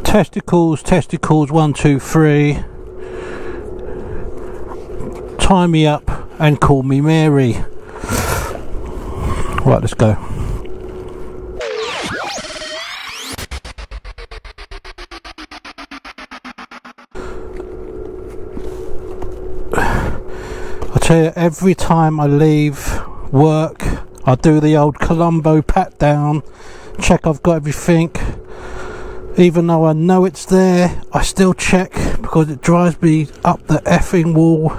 Testicles, testicles, 1, 2, 3. Tie me up and call me Mary. Right, let's go. I tell you, every time I leave work, I do the old Columbo pat down, check I've got everything. Even though I know it's there, I still check because it drives me up the effing wall.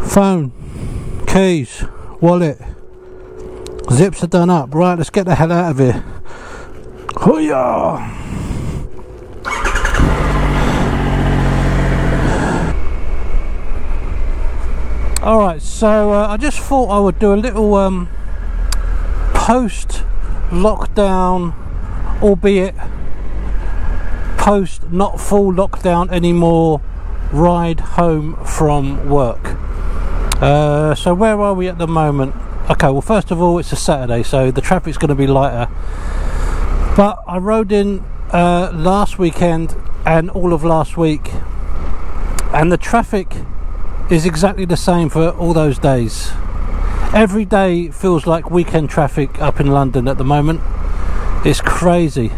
Phone, keys, wallet, zips are done up. Right, let's get the hell out of here. Hoo-yah! Alright, so I just thought I would do a little post lockdown, albeit post not full lockdown anymore, ride home from work. So where are we at the moment? Okay, well, first of all, it's a Saturday, so the traffic's going to be lighter, but I rode in last weekend and all of last week, and the traffic is exactly the same for all those days. Every day feels like weekend traffic up in London at the moment. It's crazy.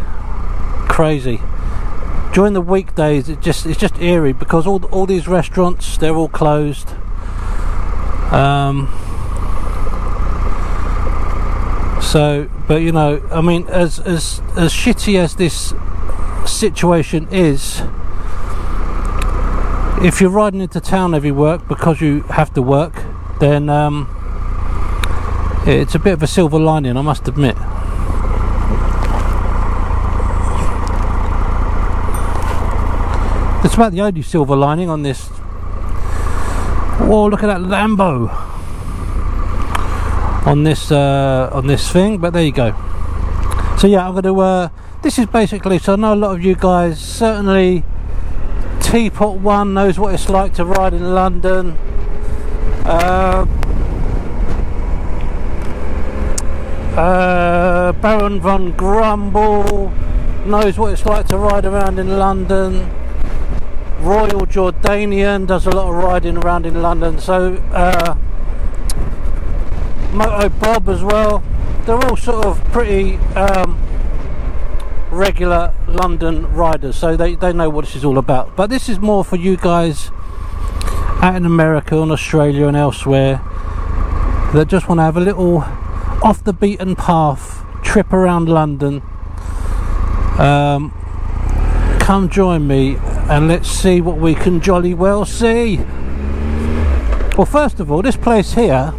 During the weekdays, it's just eerie because all these restaurants, they're all closed. So, but you know, I mean, as shitty as this situation is, if you're riding into town every work because you have to work, then it's a bit of a silver lining, I must admit. It's about the only silver lining on this. Whoa, look at that Lambo on this thing, but there you go. So yeah, I'm going to this is basically, so I know a lot of you guys, certainly Teapot One knows what it's like to ride in London. Baron von Grumble knows what it's like to ride around in London. Royal Jordanian does a lot of riding around in London. So Moto Bob as well. They're all sort of pretty regular London riders, so they know what this is all about. But this is more for you guys out in America and Australia and elsewhere that just want to have a little off the beaten path trip around London. Come join me and let's see what we can jolly well see. Well, first of all, this place here,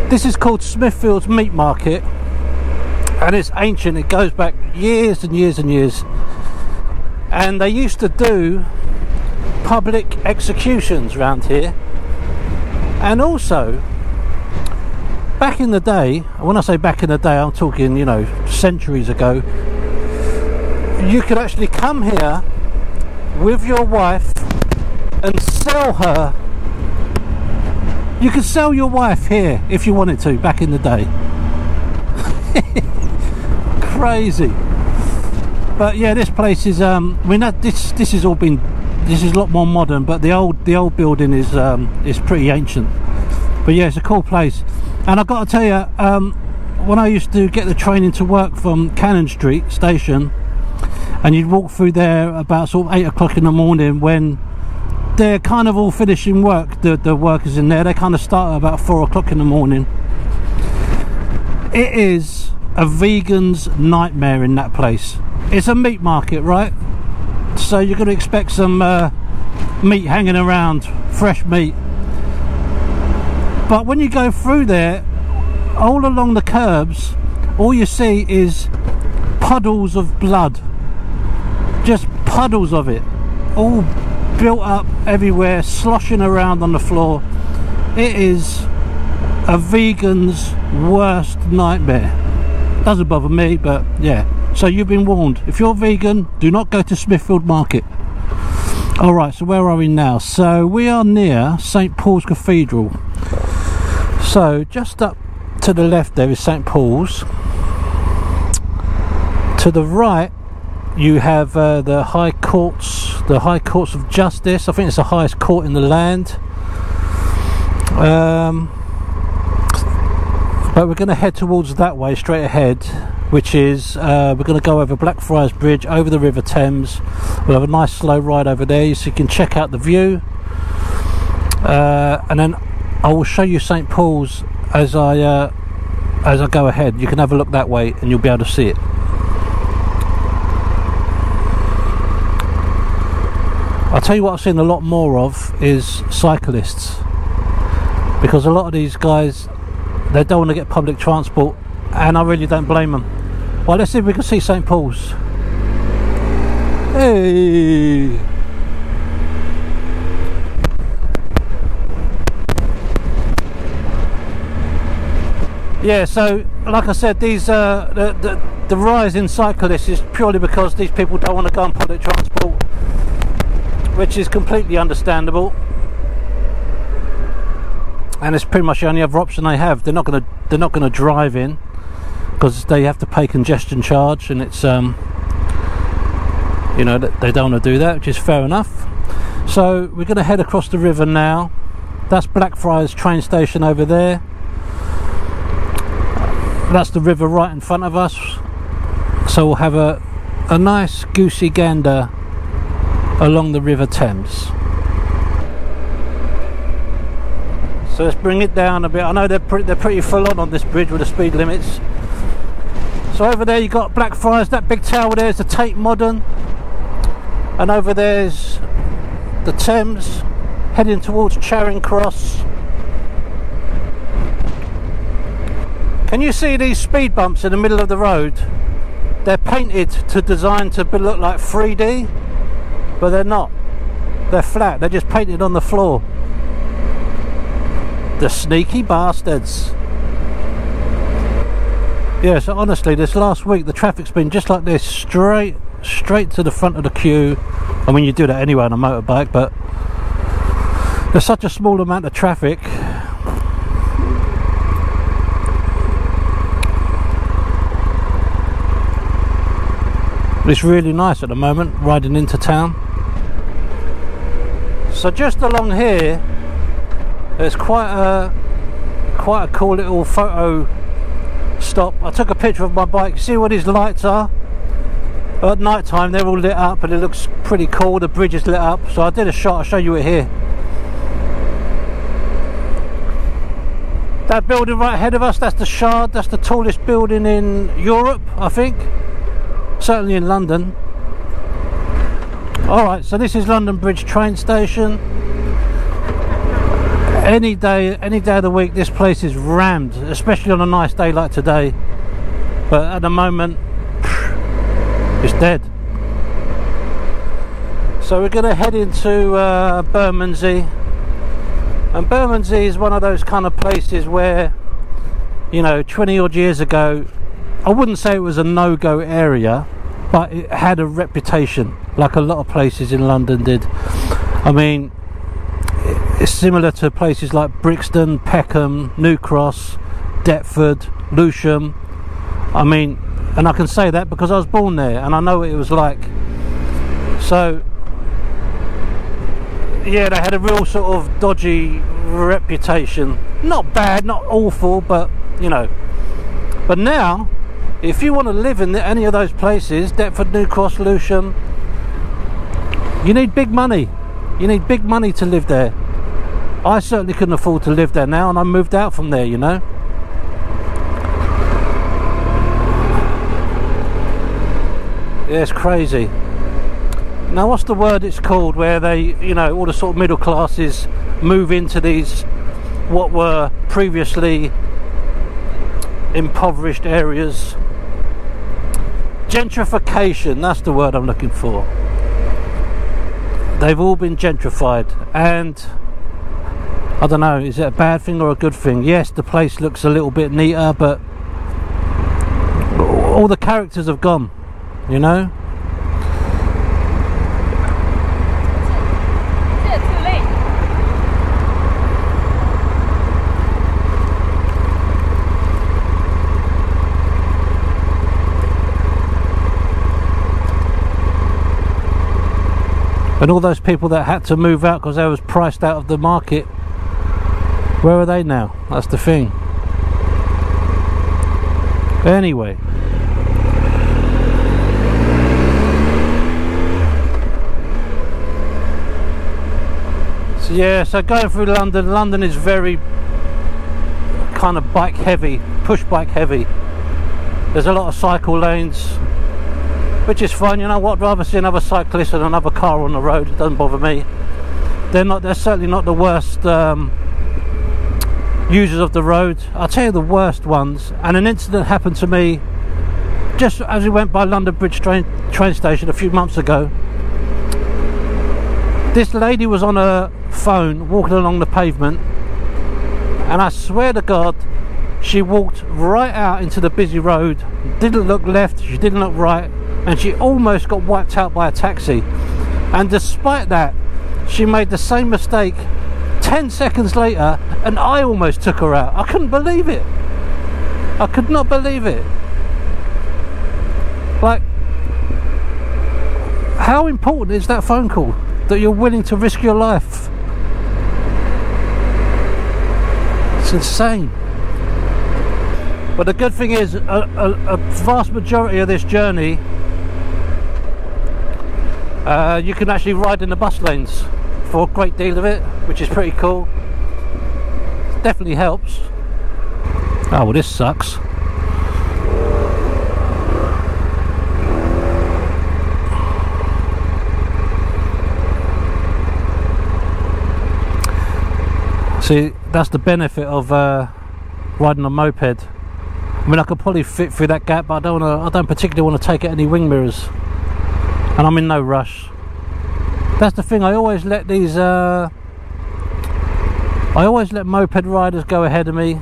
this is called Smithfield's Meat Market, and it's ancient. It goes back years and years and years, and they used to do public executions around here. And also, back in the day, when I say back in the day, I'm talking, you know, centuries ago, you could actually come here with your wife and sell her. You could sell your wife here if you wanted to, back in the day. Crazy. But yeah, this place is I mean, this is all been, this is a lot more modern, but the old building is pretty ancient. But yeah, it's a cool place. And I've got to tell you, when I used to get the train into work from Cannon Street station, and you'd walk through there about sort of 8 o'clock in the morning, when they're kind of all finishing work, the workers in there, they kind of start at about 4 o'clock in the morning. It is a vegan's nightmare in that place. It's a meat market, right? So you're going to expect some meat hanging around, fresh meat. But when you go through there, all along the curbs, all you see is puddles of blood. Just puddles of it, all built up everywhere, sloshing around on the floor. It is a vegan's worst nightmare. Doesn't bother me, but yeah. So you've been warned. If you're vegan, do not go to Smithfield Market. Alright, so where are we now? So we are near St Paul's Cathedral. So just up to the left there is St Paul's. To the right you have the High Courts of Justice. I think it's the highest court in the land. But we're going to head towards that way straight ahead, which is we're going to go over Blackfriars Bridge, over the River Thames. We'll have a nice slow ride over there so you can check out the view, and then I will show you St Paul's as I go ahead. You can have a look that way and you'll be able to see it. I'll tell you what I've seen a lot more of is cyclists, because a lot of these guys, they don't want to get public transport, and I really don't blame them. Well, let's see if we can see St Paul's. Hey! Yeah, so like I said, these the rise in cyclists is purely because these people don't want to go on public transport, which is completely understandable. And it's pretty much the only other option they have. They're not going to drive in because they have to pay congestion charge, and it's you know, they don't want to do that, which is fair enough. So we're going to head across the river now. That's Blackfriars train station over there. That's the river right in front of us. So we'll have a nice goosey gander along the River Thames. So let's bring it down a bit. I know they're pretty full on this bridge with the speed limits. So over there you got Blackfriars. That big tower there is the Tate Modern, and over there's the Thames heading towards Charing Cross. Can you see these speed bumps in the middle of the road? They're painted designed to look like 3D, but they're not. They're flat. They're just painted on the floor. The sneaky bastards. Yeah, so honestly, this last week the traffic's been just like this, straight to the front of the queue. I mean, you do that anyway on a motorbike, but there's such a small amount of traffic. It's really nice at the moment, riding into town. So just along here, there's quite a cool little photo stop. I took a picture of my bike. See where these lights are? At night time they're all lit up and it looks pretty cool. The bridge is lit up, so I did a shot. I'll show you it here. That building right ahead of us, that's the Shard. That's the tallest building in Europe, I think. Certainly in London. Alright, so this is London Bridge train station. Any day of the week this place is rammed, especially on a nice day like today, but at the moment it's dead. So we're going to head into Bermondsey, and Bermondsey is one of those kind of places where, you know, 20 odd years ago, I wouldn't say it was a no-go area, but it had a reputation like a lot of places in London did. I mean, it's similar to places like Brixton, Peckham, New Cross, Deptford, Lewisham. I mean, and I can say that because I was born there and I know what it was like. So yeah, they had a real sort of dodgy reputation. Not bad, not awful, but you know. But now, if you want to live in any of those places, Deptford, New Cross, Lewisham, you need big money. You need big money to live there. I certainly couldn't afford to live there now, and I moved out from there, you know. Yeah, it's crazy. Now, what's the word it's called where they, you know, all the sort of middle classes move into these, what were previously impoverished areas? Gentrification, that's the word I'm looking for. They've all been gentrified, and I don't know, is it a bad thing or a good thing? Yes, the place looks a little bit neater, but all the characters have gone, you know? And all those people that had to move out because they was priced out of the market, where are they now? That's the thing. Anyway, so yeah, so going through London is very kind of bike heavy, push bike heavy. There's a lot of cycle lanes, which is fine. You know what, I'd rather see another cyclist than another car on the road. It doesn't bother me. They're certainly not the worst users of the road. I'll tell you the worst ones, and an incident happened to me just as we went by London Bridge train station a few months ago. This lady was on her phone walking along the pavement, and I swear to God, she walked right out into the busy road, didn't look left, she didn't look right, and she almost got wiped out by a taxi. And despite that, she made the same mistake 10 seconds later, and I almost took her out. I couldn't believe it. I could not believe it. Like, how important is that phone call that you're willing to risk your life? It's insane. But the good thing is, a vast majority of this journey, you can actually ride in the bus lanes for a great deal of it, which is pretty cool. Definitely helps. Oh, well, this sucks. See, that's the benefit of riding a moped. I mean, I could probably fit through that gap, but I don't particularly want to take out any wing mirrors, and I'm in no rush. That's the thing. I always let moped riders go ahead of me.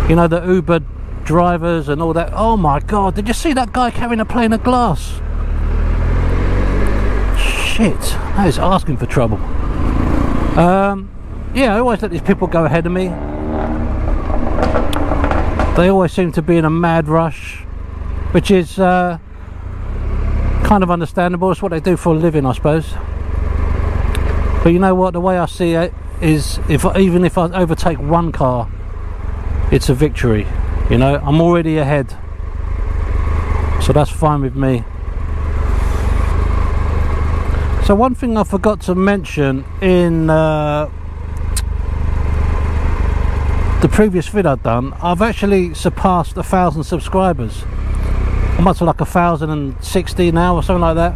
You know, the Uber drivers and all that. Oh my God! Did you see that guy carrying a plane of glass? Shit, that is asking for trouble. Yeah, I always let these people go ahead of me. They always seem to be in a mad rush, which is kind of understandable. It's what they do for a living, I suppose. But you know what, the way I see it is, even if I overtake one car, it's a victory. You know, I'm already ahead, so that's fine with me. So one thing I forgot to mention in the previous vid I've done, I've actually surpassed 1,000 subscribers. I'm up to like 1,060 now or something like that.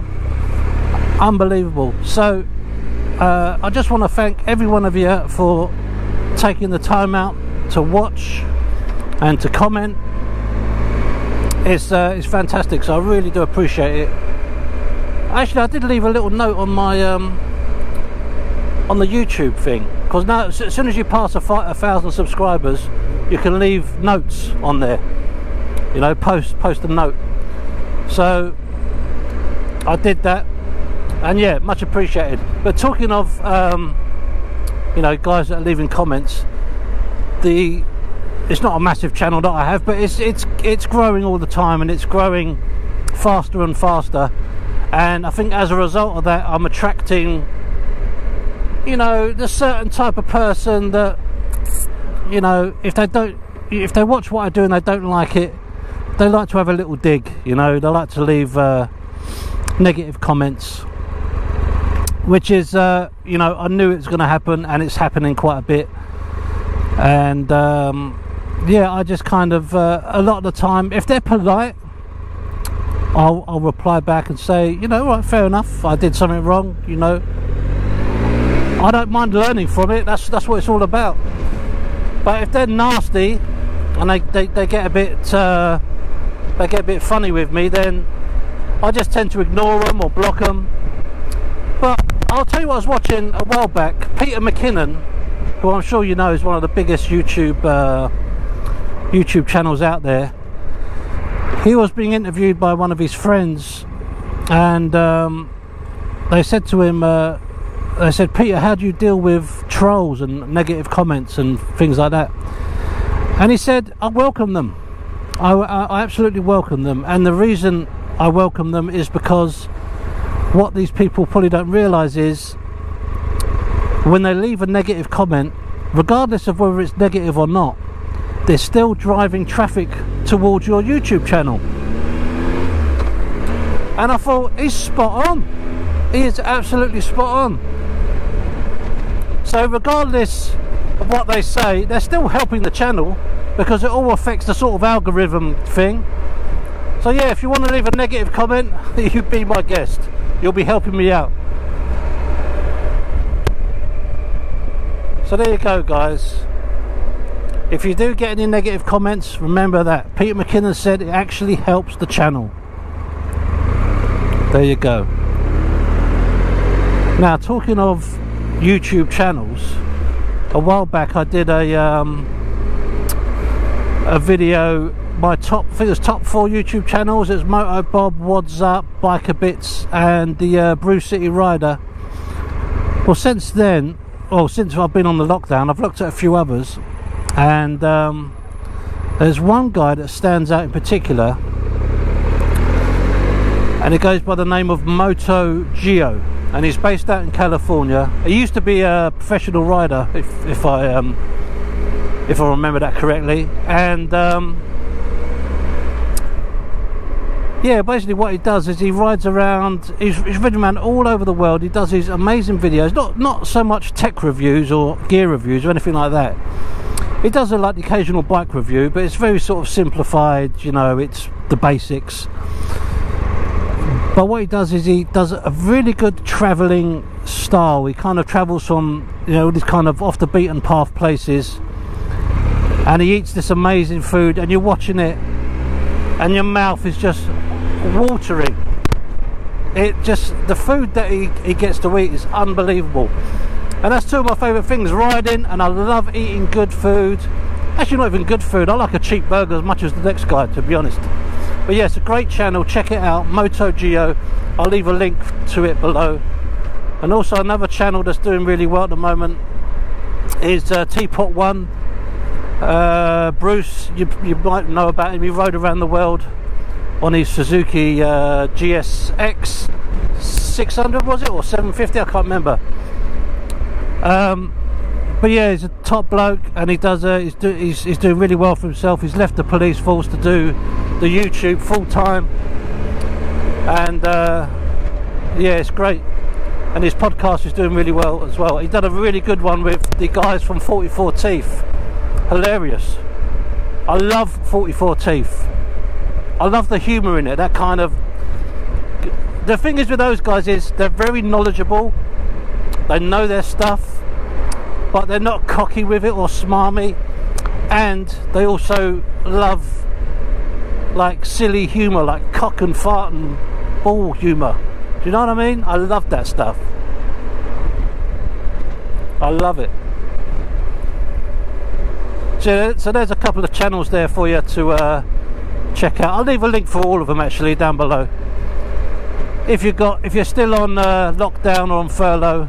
Unbelievable. So I just want to thank every one of you for taking the time out to watch and to comment. It's fantastic, so I really do appreciate it. Actually, I did leave a little note on my on the YouTube thing, because now as soon as you pass 1,000 subscribers, you can leave notes on there. You know, post a note. So I did that, and yeah, much appreciated. But talking of you know, guys that are leaving comments, it's not a massive channel that I have, but it's growing all the time, and it's growing faster and faster. And I think as a result of that, I'm attracting, you know, the certain type of person that, you know, if they watch what I do and they don't like it, they like to have a little dig. You know, they like to leave negative comments, which is you know, I knew it was going to happen, and it's happening quite a bit. And yeah, I just kind of a lot of the time, if they're polite, I'll reply back and say, you know, right, fair enough, I did something wrong, you know. I don't mind learning from it. That's what it's all about. But if they're nasty and they get a bit funny with me, then I just tend to ignore them or block them. But I'll tell you what I was watching a while back. Peter McKinnon, who I'm sure you know is one of the biggest YouTube channels out there. He was being interviewed by one of his friends, and they said to him, they said, Peter, how do you deal with trolls and negative comments and things like that? And he said, I welcome them. I absolutely welcome them, and the reason I welcome them is because what these people probably don't realise is when they leave a negative comment, regardless of whether it's negative or not, they're still driving traffic towards your YouTube channel. And I thought, he's spot on. He is absolutely spot on. So regardless of what they say, they're still helping the channel, because it all affects the sort of algorithm thing. So yeah, if you want to leave a negative comment, you be my guest. You'll be helping me out. So there you go, guys. If you do get any negative comments, remember that Peter McKinnon said it actually helps the channel. There you go. Now, talking of YouTube channels, a while back I did a video, my top, I think it was top 4 YouTube channels. It's Moto Bob, Wads Up, Biker Bits, and the Brew City Rider. Well, since then, since I've been on the lockdown, I've looked at a few others, and there's one guy that stands out in particular, and it goes by the name of Moto Geo, and he's based out in California. He used to be a professional rider, if I remember that correctly, and yeah, basically what he does is he rides around, he's ridden around all over the world. He does these amazing videos, not so much tech reviews or gear reviews or anything like that. He does like the occasional bike review, but it's very sort of simplified, you know, it's the basics. But what he does is he does a really good travelling style. He kind of travels from, you know, these kind of off the beaten path places, and he eats this amazing food, and you're watching it and your mouth is just watering. The food that he gets to eat is unbelievable. And that's two of my favourite things, riding, and I love eating good food. Actually, not even good food, I like a cheap burger as much as the next guy, to be honest. But yeah, it's a great channel, check it out, Moto Geo. I'll leave a link to it below. And also another channel that's doing really well at the moment is Teapot One. Bruce, you might know about him. He rode around the world on his Suzuki GSX 600, was it, or 750, I can't remember. But yeah, he's a top bloke, and he does he's doing really well for himself. He's left the police force to do the YouTube full time, and yeah, it's great. And his podcast is doing really well as well. He's done a really good one with the guys from 44 Teeth. Hilarious. I love 44 Teeth. I love the humour in it. That kind of, the thing is with those guys is they're very knowledgeable. They know their stuff, but they're not cocky with it or smarmy, and they also love like silly humour, like cock and fart and ball humour. Do you know what I mean? I love that stuff. I love it. So there's a couple of channels there for you to check out. I'll leave a link for all of them actually down below. If you're still on lockdown or on furlough,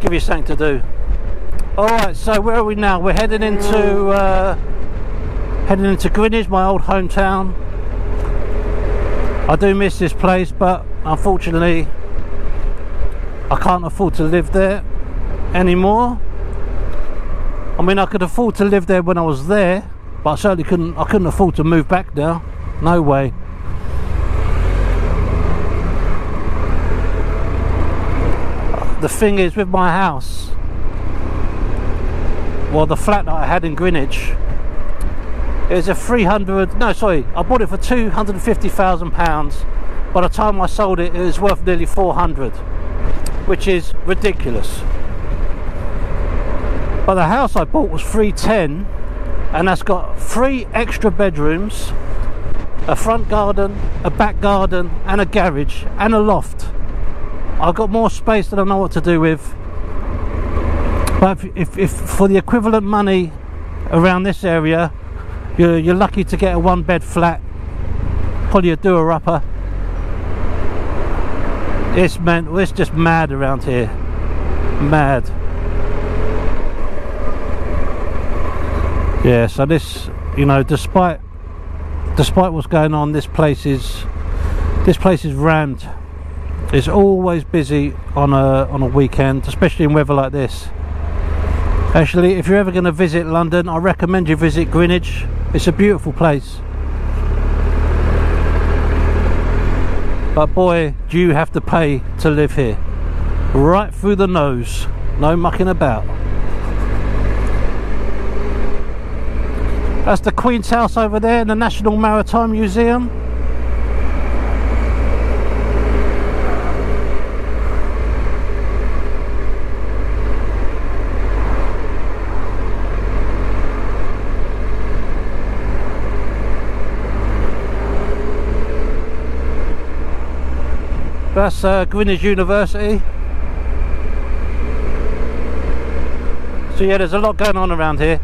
give you something to do. Alright, so where are we now? We're heading into Greenwich, my old hometown. I do miss this place, but unfortunately I can't afford to live there anymore. I mean, I could afford to live there when I was there, but I certainly couldn't afford to move back now. No way. The thing is with my house, well, the flat that I had in Greenwich, it was I bought it for £250,000. By the time I sold it, it was worth nearly 400, which is ridiculous. But the house I bought was 310, and that's got 3 extra bedrooms, a front garden, a back garden, and a garage, and a loft. I've got more space than I know what to do with. But if for the equivalent money around this area, you're lucky to get a 1-bed flat, probably a doer-upper. It's just mad around here, mad. Yeah, so this, you know, despite what's going on, this place is rammed. It's always busy on a weekend, especially in weather like this. Actually, if you're ever going to visit London, I recommend you visit Greenwich. It's a beautiful place. But boy, do you have to pay to live here. Right through the nose. No mucking about. That's the Queen's House over there in the National Maritime Museum. That's Greenwich University. So yeah, there's a lot going on around here.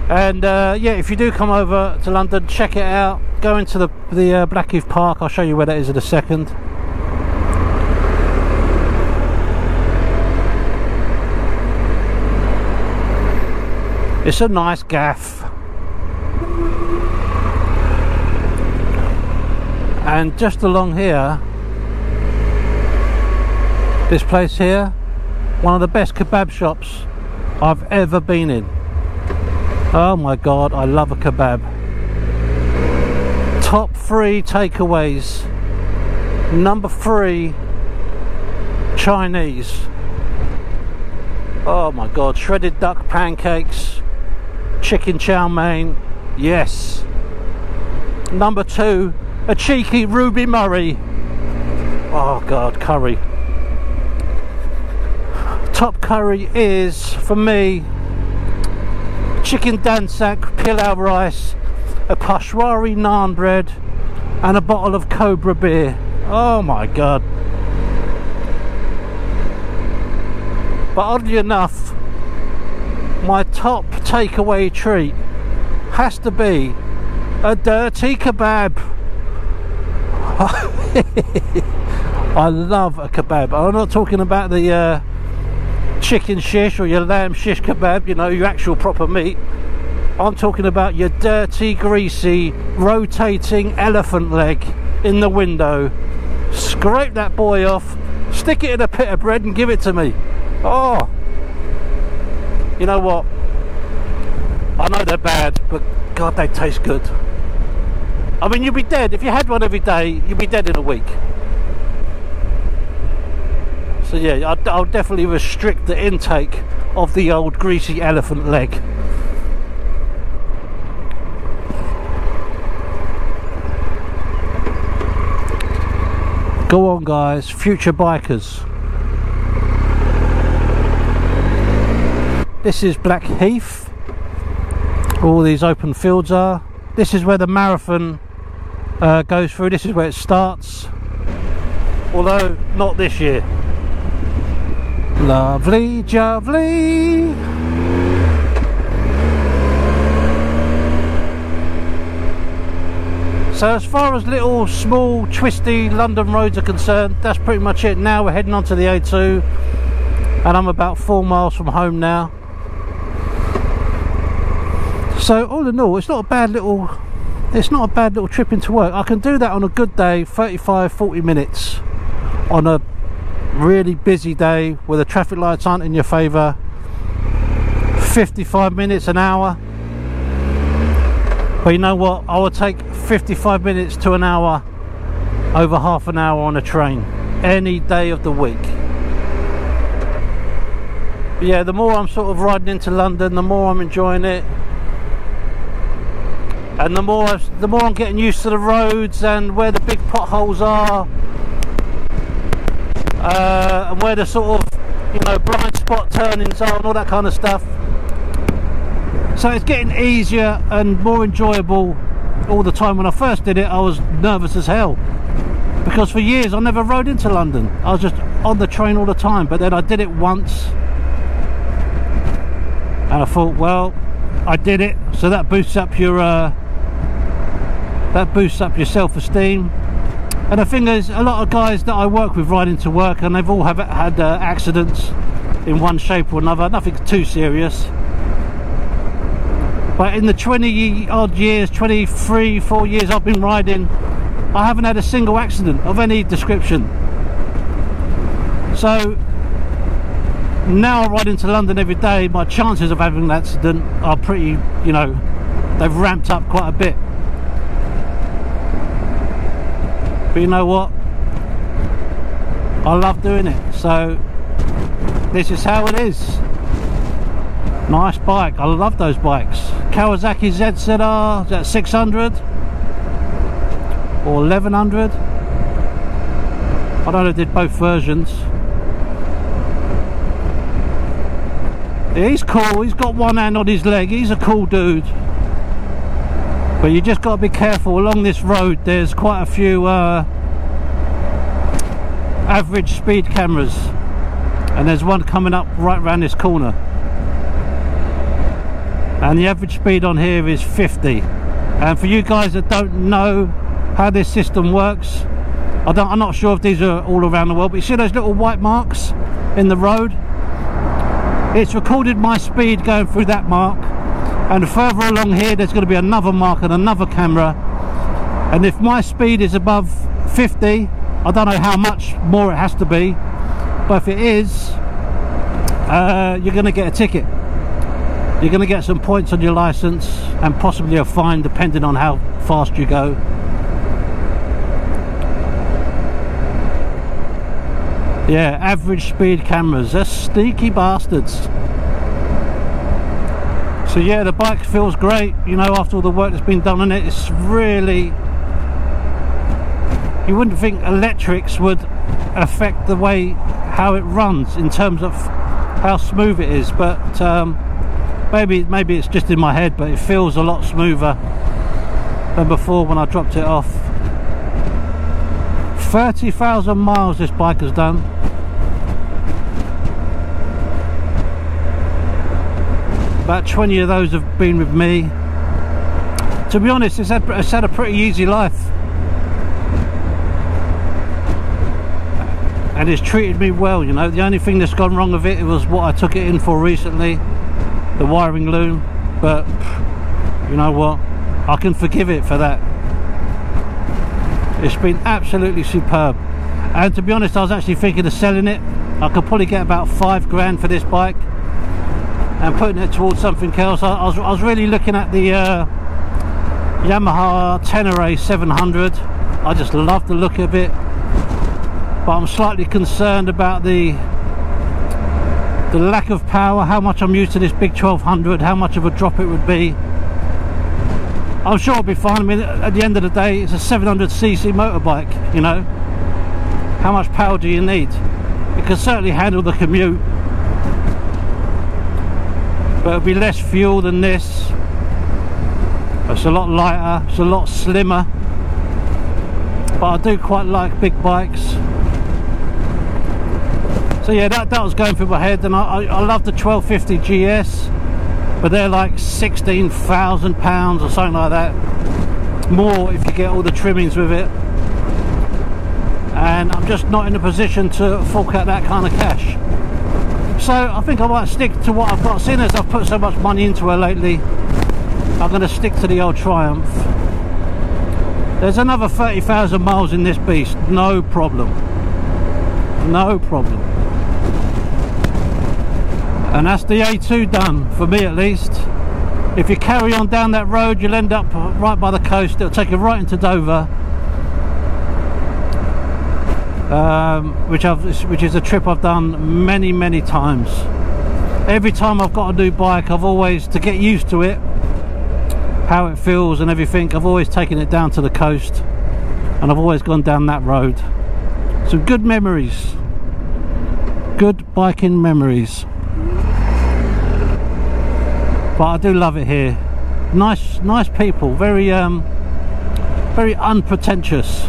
And yeah, if you do come over to London, check it out. Go into the Blackheath Park. I'll show you where that is in a second. It's a nice gaff. And just along here, this place here, one of the best kebab shops I've ever been in. Oh my god, I love a kebab. Top 3 takeaways. Number 3, Chinese. Oh my god, shredded duck pancakes, chicken chow mein, yes. Number 2, a cheeky Ruby Murray. Oh god, curry. Top curry is, for me, chicken dansak, pilau rice, a pashwari naan bread, and a bottle of Cobra beer. Oh my god. But oddly enough, my top takeaway treat has to be a dirty kebab. I love a kebab. I'm not talking about the chicken shish or your lamb shish kebab, you know, your actual proper meat. I'm talking about your dirty, greasy, rotating elephant leg in the window. Scrape that boy off, stick it in a pita bread and give it to me. Oh, you know what, I know they're bad, but god, they taste good. I mean, you'd be dead if you had one every day. You'd be dead in a week. So yeah, I'll definitely restrict the intake of the old greasy elephant leg. Go on guys, future bikers. This is Blackheath. All these open fields are. This is where the marathon goes through. This is where it starts. Although not this year. Lovely jubbly. So as far as little small twisty London roads are concerned, that's pretty much it. Now we're heading onto the A2 and I'm about 4 miles from home now. So all in all, it's not a bad little trip into work. I can do that on a good day, 35-40 minutes. On a really busy day where the traffic lights aren't in your favour, 55 minutes, an hour. But you know what, I will take 55 minutes to an hour over half an hour on a train any day of the week. But yeah, the more I'm sort of riding into London, the more I'm enjoying it, and the more I'm getting used to the roads and where the big potholes are, and where the sort of, you know, blind spot turnings are and all that kind of stuff. So it's getting easier and more enjoyable all the time. When I first did it, I was nervous as hell because for years I never rode into London. I was just on the train all the time. But then I did it once and I thought, well, I did it, so that boosts up your self-esteem. And the thing is, a lot of guys that I work with ride into work and they've all had accidents in one shape or another. Nothing too serious. But in the 20 odd years, 23, 4 years I've been riding, I haven't had a single accident of any description. So now I ride into London every day, my chances of having an accident are pretty, you know, they've ramped up quite a bit. But you know what, I love doing it, so this is how it is. Nice bike, I love those bikes. Kawasaki ZZR, is that 600 or 1100? I don't know, I did both versions. He's cool, he's got one hand on his leg, he's a cool dude. But you just got to be careful along this road. There's quite a few average speed cameras, and there's one coming up right around this corner, and the average speed on here is 50. And for you guys that don't know how this system works, I'm not sure if these are all around the world, but you see those little white marks in the road? It's recorded my speed going through that mark, and further along here there's going to be another mark and another camera, and if my speed is above 50, I don't know how much more it has to be, but if it is, you're going to get a ticket. You're going to get some points on your license and possibly a fine depending on how fast you go. Yeah, average speed cameras, they're sneaky bastards. So yeah, the bike feels great, you know, after all the work that's been done on it. It's really, you wouldn't think electrics would affect the way how it runs in terms of how smooth it is, but maybe it's just in my head, but it feels a lot smoother than before when I dropped it off. 30,000 miles this bike has done. About 20 of those have been with me. To be honest, it's had a pretty easy life, and it's treated me well, you know. The only thing that's gone wrong with it was what I took it in for recently, the wiring loom, but you know what, I can forgive it for that. It's been absolutely superb, and to be honest, I was actually thinking of selling it. I could probably get about 5 grand for this bike and putting it towards something else. I was really looking at the Yamaha Tenere 700. I just love the look of it, but I'm slightly concerned about the lack of power, how much I'm used to this big 1200, how much of a drop it would be. I'm sure it'll be fine. I mean, at the end of the day, it's a 700cc motorbike, you know. How much power do you need? It can certainly handle the commute, but it'll be less fuel than this. It's a lot lighter, it's a lot slimmer, but I do quite like big bikes. So yeah, that was going through my head, and I love the 1250 GS, but they're like £16,000 or something like that, more if you get all the trimmings with it, and I'm just not in a position to fork out that kind of cash. So I think I might stick to what I've got. Seeing as I've put so much money into her lately, I'm going to stick to the old Triumph. There's another 30,000 miles in this beast, no problem, no problem. And that's the A2 done, for me at least. If you carry on down that road, you'll end up right by the coast. It'll take you right into Dover, which is a trip I've done many times. Every time I've got a new bike, I've always, to get used to it, how it feels and everything, I've always taken it down to the coast, and I've always gone down that road. Some good memories, good biking memories. But I do love it here. Nice people, very unpretentious,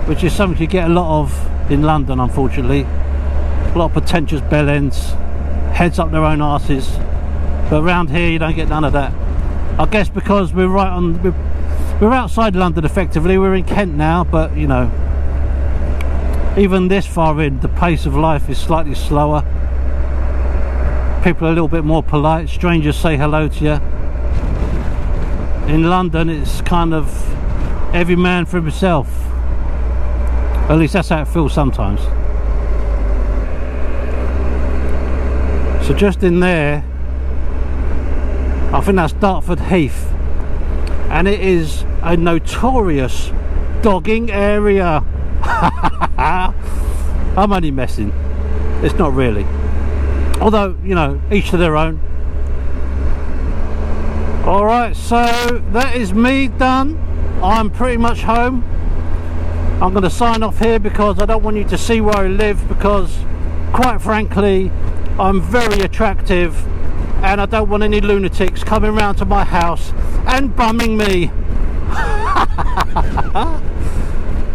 which is something you get a lot of in London, unfortunately. A lot of pretentious bell ends, heads up their own arses. But around here you don't get none of that. I guess because we're outside London effectively. We're in Kent now, but you know, even this far in, the pace of life is slightly slower. People are a little bit more polite, strangers say hello to you. In London it's kind of every man for himself. At least that's how it feels sometimes. So just in there, I think that's Dartford Heath, and it is a notorious dogging area. I'm only messing, it's not really, although, you know, each to their own. Alright, so that is me done. I'm pretty much home. I'm going to sign off here because I don't want you to see where I live, because quite frankly I'm very attractive and I don't want any lunatics coming round to my house and bumming me.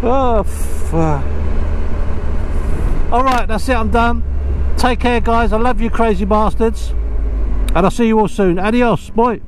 Oh, fuck. Alright, that's it, I'm done. Take care guys, I love you crazy bastards, and I'll see you all soon. Adios, boy.